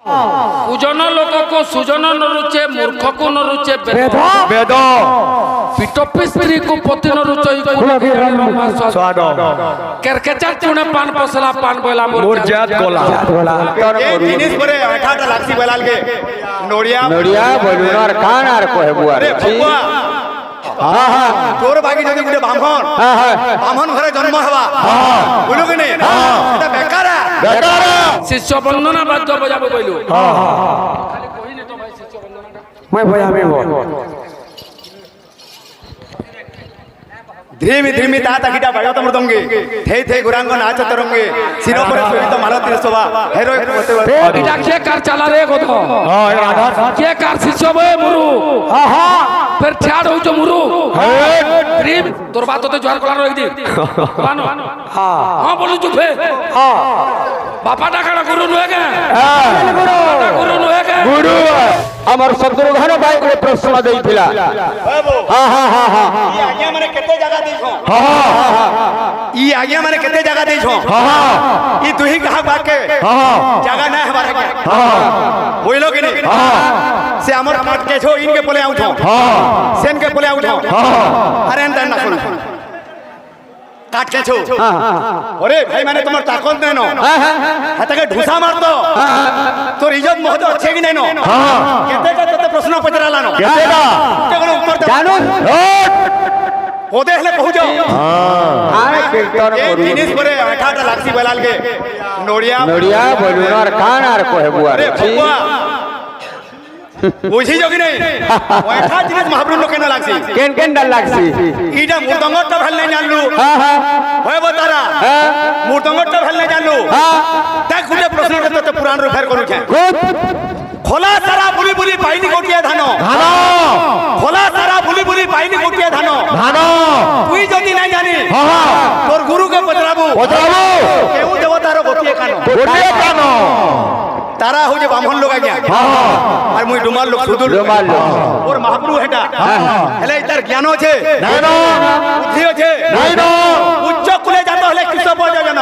কুজন লোকକୁ ସୁଜନ ନ ରୁଚେ ମୂର୍ଖକୁ ନ ରୁଚେ ବେଦ ପିଟପି ସ୍ତ୍ରୀକୁ ପତି ନ ରୁଚଇ ସ୍ୱାଦ କେରକେଚା ଚୁଣେ ପାନ ପସଲା ପାନ ବୋଲା ମୋର ଜାତ କୋଲା ଏ ଜିନିଷ পরে আঠাটা লাগছি বেলালকে নড়িয়া নড়িয়া বলুনার কান আর কহেবু আরে ভগবা তোর বাকি যদি গুটে ব্রাহ্মণ ব্রাহ্মণ ঘরে জন্ম হবা বুঝলো কি নে এটা বেকার শিষ্য বন্দনা বাদ্য বজাবো কইলু খালি কইনে তো ভাই শিষ্য বন্দনাটা মই বজাবে বল ধ্রিমি ধ্রিমি তা তাকিটা বায়ত মৃদঙ্গে থে থে গুরাঙ্গ নাচ তরঙ্গে শির পরে শোভিত মালতীর শোভা হেরো এটা কে কার চালা রে গধ কে কার শিষ্য বে মুরু ফের ছাড় হইছো মুরু ধ্রিম তোর বাত তো জোয়ার কলা রই দি বানো হ্যাঁ বলু চুপে বাপা ডাকাড়া গুরু নহে কে গুরু নহে কে গুরু আমার শত্রুঘ্ন ভাই করে প্রশ্ন দেইছিলা ই আজ্ঞা মানে কেতে জায়গা দেইছো ই আজ্ঞা মানে কেতে জায়গা দেইছো ই তুই কাহা বাকে জায়গা না হবার আজ্ঞা বুঝলো কি নে সে আমার কাট কেছো ইনকে পলে আউছো সেন কে পলে আউছো আরে এন্ড না শুনো কাট কেছো ওরে ভাই মানে তোমার তাকত নেনো হাতাকে ঢুসা মারতো তোর ইজ্জত মহত আছে কি নাইনো কেতেটা তোতে প্রশ্ন পচরালানো কেতেটা কে কোন উত্তর দে জানো ওদে হলে কহুজ আরে কীর্তন এই করু জিনিস পরে আঠাটা লাগছি বেলালকে নড়িয়া নড়িয়া বলুনার কান আর কহেবু আরে ভগবা বুঝি যোগি নাই ওইটা জিনিস মহাপ্রভু লোকে না লাগছি কেন কেন ডাল লাগছি ইটা মৃদঙ্গটা ভাল নাই জানলু হয় বতারা মৃদঙ্গটা ভাল নাই জানলু দেখ গুটে প্রশ্ন তোতে পুরাণ রে ফের করুছে খোলা সারা বুলি বুলি পাইনি গোটিয়া ধান খোলা সারা বুলি বুলি পাইনি গোটিয়া ধান তুই যদি নাই জানি তোর গুরুকে পচরাবু কেউ দেবতার গোটিয়ে কান তারা হচ্ছে ব্রাহ্মণ লোক আজ্ঞা আর মুই ডুমার লোক সুদূর ওর মহাপ্রভু হেটা হেলে তার জ্ঞান আছে বুদ্ধি আছে উচ্চ কুলে জাত হলে কৃষ্ণ পর্য জন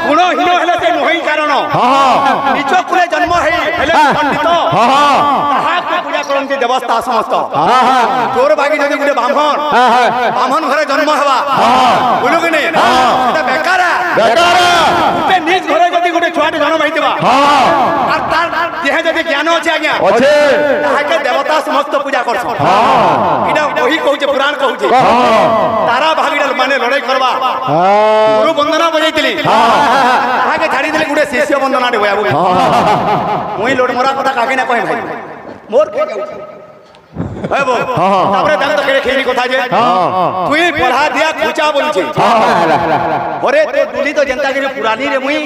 গুণ হীন হলে সে নহি কারণ নিচ কুলে জন্ম হেলে পণ্ডিত তাহাকে পূজা করন্তি দেবস্থা সমস্ত তোর বাকি যদি গুটে ব্রাহ্মণ ব্রাহ্মণ ঘরে জন্ম হবা বুঝলো কি নে এটা বেকার নিজ ঘরে যদি গুটে ছুয়াটি জন্ম হইতিবা আর তার দেহে যদি জ্ঞান আছে আজ্ঞা আছে তাহাকে দেবতা সমস্ত পূজা করছ এটা ওই কହୁছে পুরাণ কହୁছে তারা ভাগিডাল মানে লড়াই করবা গুরু বন্দনা বজাইতিলি তাহাকে ছাড়ি দিলে গুটে শিষ্য বন্দনা দে বয়াবু মুই লোড মরা কথা কাকে না কই ভাই মোর কে যাଉଛି হইবো তারপরে দেখ তো কেড়ে খেইনি কথা যে তুই পড়া দিয়া খুচা বলছি ওরে তো দুলি তো জনতা के पुरानी रे मुई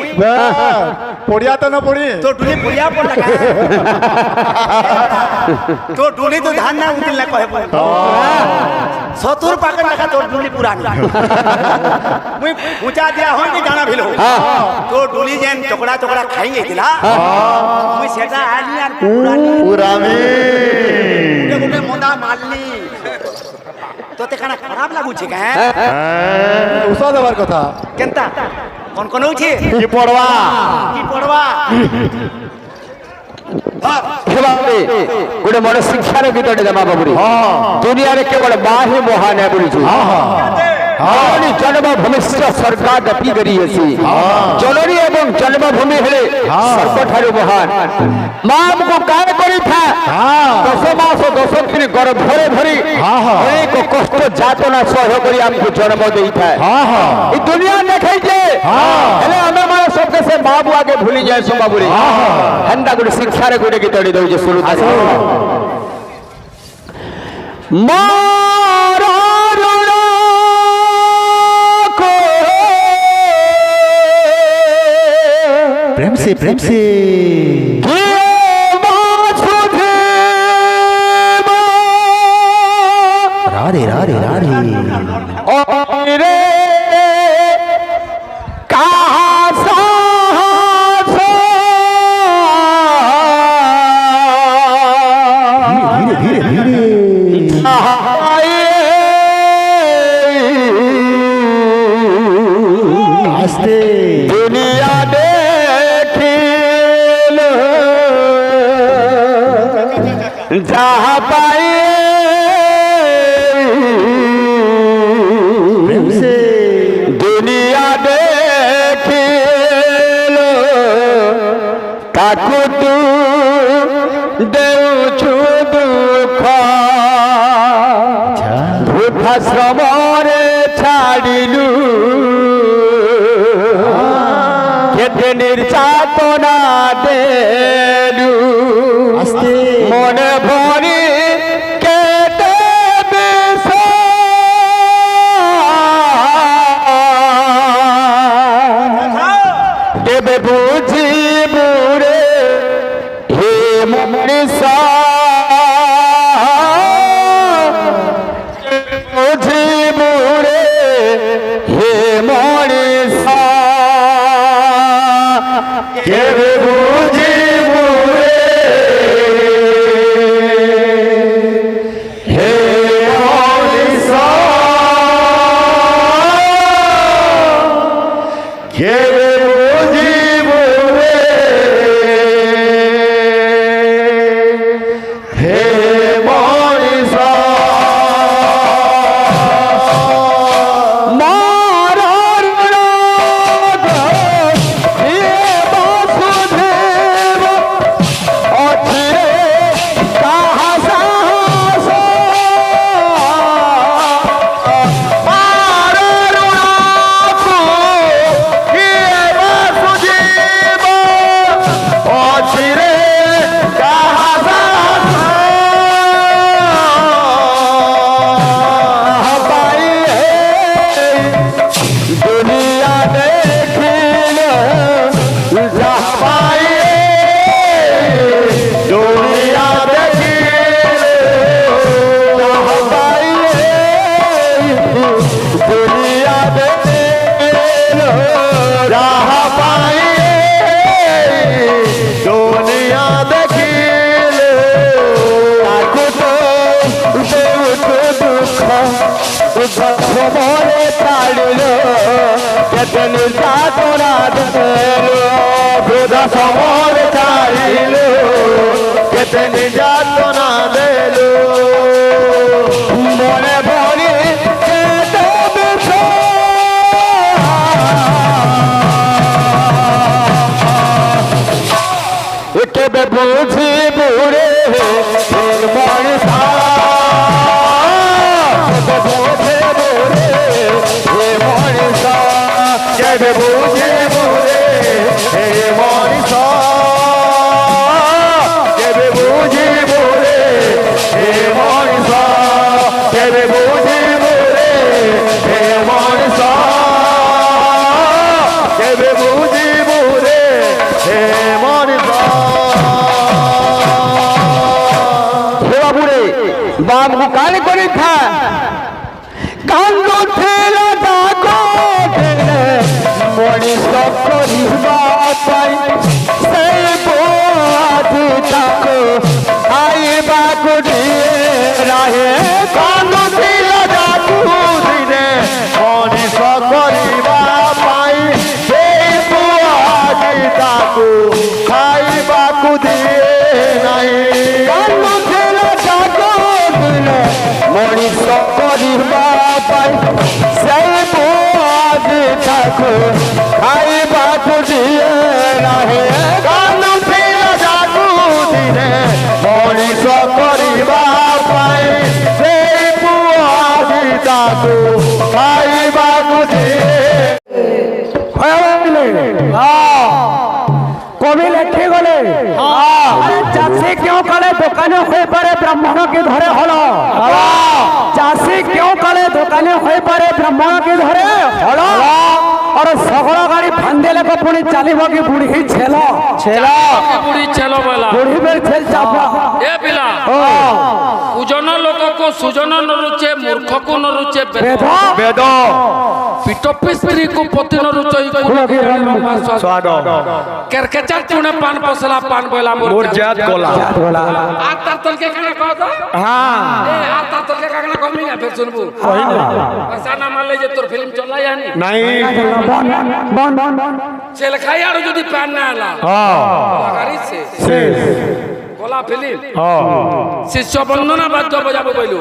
পড়িয়া তো না পড়ি तो डुली पुरिया पड़ लगा तो डुली तो धान ना उतिल ना कहे सतुर पाकन लगा तो डुली पुरानी मुई पूछा दिया हो कि जाना भिलो तो डुली जेन चोकड़ा चोकड़ा खाएंगे तिला मुई सेटा आली यार পুরামি गुटे मोंदा मालनी तो ते खाना खराब लागू छे का উষা দেবার কথা केनता कोन कोन होछे কি পড়বা की पड़वा গোটে বড় শিক্ষার গীতটে দেবা বাবুরি দুনিয়ারে কেবল মা হি মহান है বলিছু জননী জন্মভূমিশ্চ স্বর্গাদপি গরিয়সি জননী এবং জন্মভূমি হলে সর্বঠারু মহান মা আমকু কার করিথা 10 মাস 10 দিন গর্ভরে ভরি অনেক কষ্ট যাতনা সহ্য করি আমকু জন্ম দেইথা এই দুনিয়া দেখাইছে হেলে আমি মানে সবকে সে বাবু আগে ভুলি যায় সো বাবুরে হেন্দা গুড়ে শিক্ষার গুড়ে গীতটি দউছে শুরু মারা প্রেম সে রাধে রাধে রাধে রে ধীরে ধীরে আস্তে দুনিয়া দেখিল যাহা পাই प्रेम से দুনিয়া দেখিল কাকু তু দেউছু দুঃখ ভূতাশ্রমরে ছাড়িলু কেতে নির্যাতনা দেলু आस्ते মনে ভরি কেতে দেবে বুঝিবু রে হে মনীষ বুঝিবু রে হে মনীষ কেবে বুঝিবু রে হে মনীষ কেবে বুঝিবু রে হে মনীষ মারার রাগ হে বাসুদেব অচিরে কাহা সাহস মারার রাগ হে বাসুদেব অচিরে কাহা সাহস পাই দুনিয়া দেখিল যা পাই দুনিয়া দেখিল যা পাই দুনিয়া দেখিল যা পাই দুনিয়া দেখিল তাকু তো দুঃখ ভ্রমণে তাড়িল কেতে নির্যাতনা দিল বৃদ্ধা সমরে তাড়িল কেতে নির্যাতনা দিল মনে ভরি কেতে বিষ কেবে বুঝিবু রে মনীষ কেবে বুঝিবু রে হে মনীষ কেবে বুঝিবু রে হে মনীষ কেবে বুঝিবু রে হে মনীষ কেবে বুঝিবু রে হে মনীষ হে বাবুরে বাবু কান করি থা কান্দ ঠেলা ডাকো ঠেলে মনীষ করিবা পাই সেই বোধি তাকো আইবাকু দিয়ে রাহে কান্দ ঠেলা ডাকু দিনে মনীষ করিবা পাই সেই বোধি তাকু খাইবাকু দিয়ে নাই কান্দ ঠেলা ডাকো দিনে মনীষ করিবা পাই সেই বোধি তাকু খাইবাকু দিয়ে রাহে কান্দ ঠেলা ডাকু দিনে মনীষ করিবা পাই সেই বোধি তাকু খাইবাকু দিয়ে কবি লেখে গলে চাষি কেউ কালে দোকানে হয়ে পারে ব্রাহ্মণ কি ধরে হলো চাষি কেউ কালে দোকানে হয়ে পারে ব্রাহ্মণ কি ধরে হলো আর সকল গাড়ি ফান্দেলে পুনি চালিব কি বুড়ি ছেল বুড়ি ছেল বেলা বুড়ি বের ছেল চাপা এ পিলা কুজন লোকକୁ ସୁଜନ ନ ରୁଚେ ମୂର୍ଖକୁ ନ ରୁଚେ ବେଦ বেদ ପିଟପି ସ୍ତ୍ରୀକୁ ପତି ନ ରୁଚଇ ସ୍ୱାଦ କେରକେଚା ଚୁଣେ ପାନ ପସଲା ପାନ ବଇଲା মোর জাত গলা আর তার তলকে কানা কহ তো হ্যাঁ এ আর তার তলকে কানা কমি না ফের শুনবু পয়সা না মারলে যে তোর ফিল্ম চলাই আনি নাই ছেলে খাই আর যদি প্যান না এলা গাড়ি সে শেষ গলা ফিলিম শিষ্য বন্দনা বাদ্য বজাবো কইলু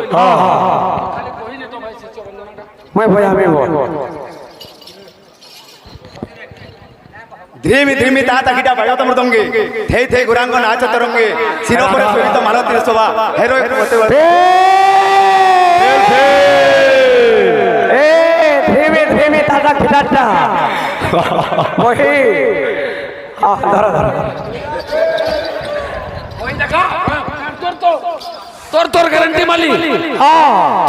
मैं भैया मैं बोल ध्रीमि ध्रीमि ता ताकिटा बाजत मृदंगे थे थे गुरांग नाच तरंगे सिरो पर शोभित मालती शोभा हेरो मते ए धीमे धीमे दादा खिलाता वही धर धर ওই দেখা তোর গ্যারান্টি মালি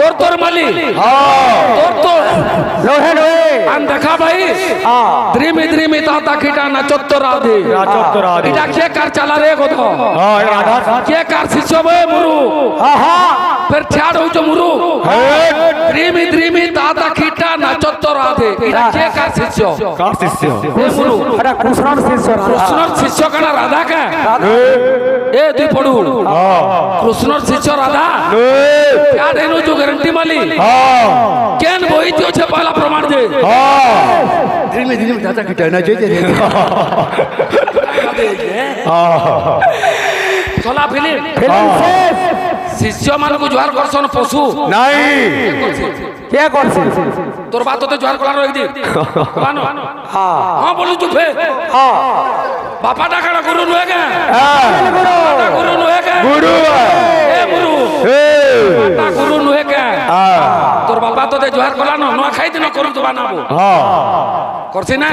তোর মালি তোর लोहे लोहे আন দেখা ভাই দ্রিমি দ্রিমি তাতা খিটা না চত্বর রাধে এটা কে কার চালা রে গধ কে কার শিষ্য বে মুরু ফের ছাড় হইছ মুরু দ্রিমি দ্রিমি তাতা খিটা না চত্বর রাধে এটা কে কার শিষ্য এ মুরু अरे कृष्ण शिष्य কৃষ্ণর শিষ্য কানা রাধা কা এ তুই পড়ু কৃষ্ণর শিষ্য রাধা क्या देनो जो गारंटी माली केन वही तो छे पहला प्रमाण दे धीमे धीमे दादा की टहना चाहिए चला फिल्म शिष्य मान को जुआर करसन पशु नहीं क्या कर तोर बात तो जुआर कला रही दी मानो हां बोलू चुपे बापा डाका गुरु नुए के गुरु नुए के गुरु ए गुरु बापा गुरु नुए के तोर बापा तो जुआर कला न खाई दिन करू तो बानाबो करछि ना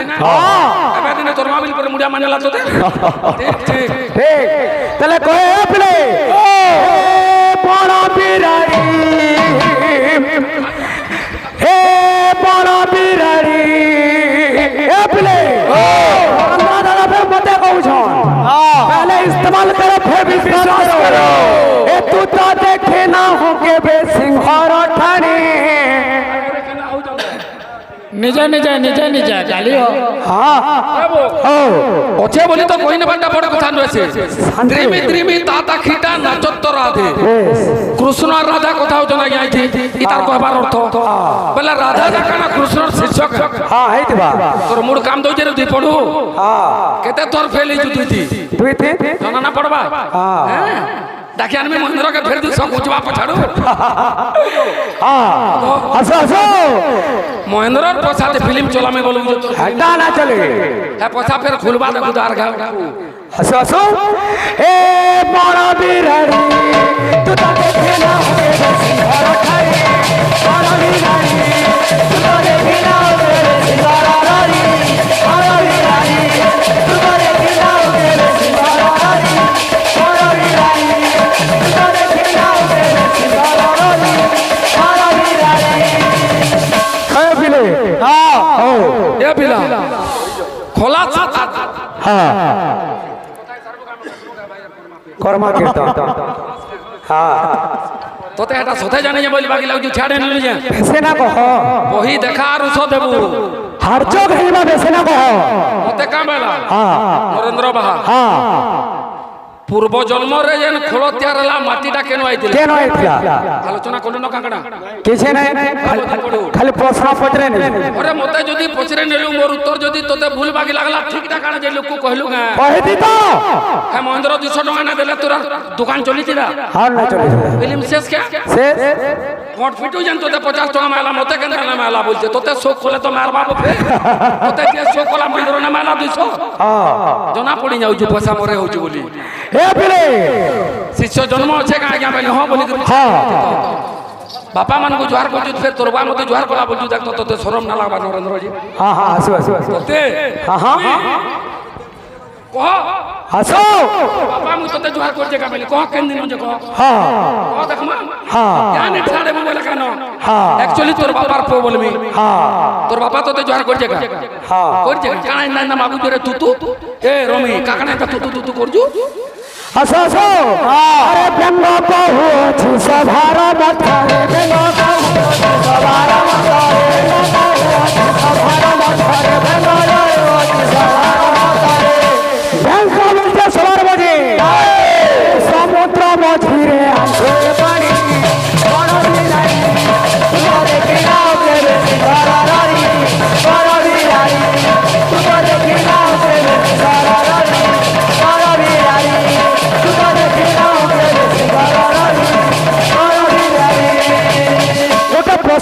एबे दिन तोर माबिल पर मुडिया मानेला तो ठीक ठीक ठीक तले कोए अपने बड़ा बिराड़ी हे बड़ा बिराड़ी अपने हमरा दादा पे मते कहू छन पहले इस्तेमाल करो फिर विश्वास करो ए तू तो देखे ना हो के बे सिंहार ठाणी निजे निजे निजे निजे गालियो हां ओछे बोली तो कोई न बंटा बड़ कथा नसे द्रिमी द्रिमी ताता खिटा नाचत राधे कृष्ण और राधा कथा होजना आई थी इतार कहबार अर्थ बोला राधा जाकना कृष्ण शिक्षक हां हेतबा तोर मूड काम दउ जे दी पढू हां केते तोर फेल ही जुती दुई थी जाना ना पड़बा हां देखिए आनमे महेंद्र के फेर दी सब उचवा पछाड़ू हां हसो हसो महेंद्र पछाते फिल्म चला में बोलू हटा ना चले है पछा फिर खुलबा दे उधार गा हसो हसो ए बड़ा बिराड़ी तू तो देखे ना होके सिंहार ठाई बड़ा बिराड़ी तू तो देखे ना होके सिंहार रानी बड़ा बिराड़ी तू तो देखे ना होके सिंहार रानी बड़ा बिराड़ी तू तो देखे ना होके सिंहार रानी बड़ा बिराड़ी है बिले हां हो ए बिला खोला हां कर्मा कीर्तन हां তোতে এটা সতে জানে যে বলি বাকি লাগু ছাড়ে নিলে যে বেশে না কহ বহি দেখা আর উস দেবু হারচো খাইবা বেশে না কহ মতে কামেলা हां নরেন্দ্র বাহা हां পূর্ব জন্মরে যেন খোল তৈয়ার হলা মাটিটা কেন আইছিল কেন আইতলা আলোচনা করলো না কাঁকড়া কিছু নাই খালি প্রশ্ন পচরে নি আরে মতে যদি পচরে নেলু মোর উত্তর যদি তোতে ভুল বাকি লাগলা ঠিক না কানা যে লোক কইলু গা কহিতি তো হ্যাঁ মহেন্দ্র 200 টাকা না দিলে তোরা দোকান চলিতিলা হার না চলে ফিল্ম শেষ কে শেষ কোট ফিটু জান তোতে 50 টাকা মালা মতে কেন না মালা বলছে তোতে শোক খোলে তো মার বাবু ফে তোতে যে শোক খোলা মহেন্দ্র না মালা 200 हां জনা পড়ি যাউছি পয়সা মরে হউছি বলি ए बिले शिष्य जन्म আছে কা আজ্ঞা বলি হ্যাঁ বলি हां बापा मान को जुआर को फिर तोरबा मते जुआर कोला बोलजू देख तो तोते शरम ना लागबा नरेंद्र जी हां हां हसो हसो तोते हां हां कह हसो बापा मु तोते जुआर कर जे का बोली कह केन दिन जे कह हां कह देख मा हां क्या ने ठाड़े मु बोले कानो हां एक्चुअली तोर बापार पो बोलमी हां तोर बापा तोते जुआर कर जे का हां कर जे काना ना ना मागू जोरे तू ए रोमी काकना तू करजू हसो हसो अरे व्यंग बहु छि सभार मथरे व्यंग बहु छि सभार मथरे सभार मथरे व्यंग बहु छि सभार मथरे व्यंग बोलते सवार बजे समुद्र मझिरे आंखे पानी बड़ बिराई तुम्हारे किनाव के सिंगार रानी बड़ बिराई तुम्हारे किनाव के सिंगार रानी बड़ बिराई প্রশ্ন